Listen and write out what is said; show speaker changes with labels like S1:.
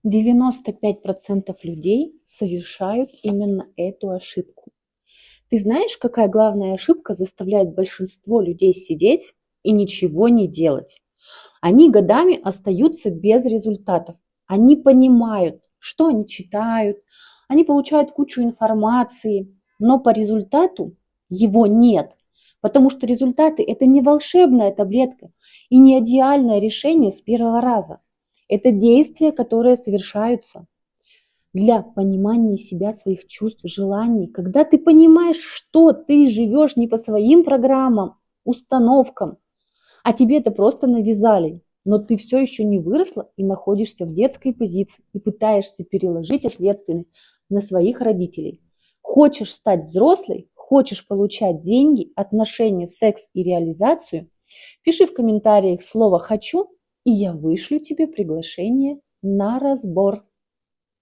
S1: 95% людей совершают именно эту ошибку. Ты знаешь, какая главная ошибка заставляет большинство людей сидеть и ничего не делать? Они годами остаются без результатов. Они понимают, что они читают, они получают кучу информации, но по результату его нет. Потому что результаты – это не волшебная таблетка и не идеальное решение с первого раза. Это действия, которые совершаются для понимания себя, своих чувств, желаний. Когда ты понимаешь, что ты живешь не по своим программам, установкам, а тебе это просто навязали, но ты все еще не выросла и находишься в детской позиции и пытаешься переложить ответственность на своих родителей. Хочешь стать взрослой, хочешь получать деньги, отношения, секс и реализацию, пиши в комментариях слово «хочу», и я вышлю тебе приглашение на разбор.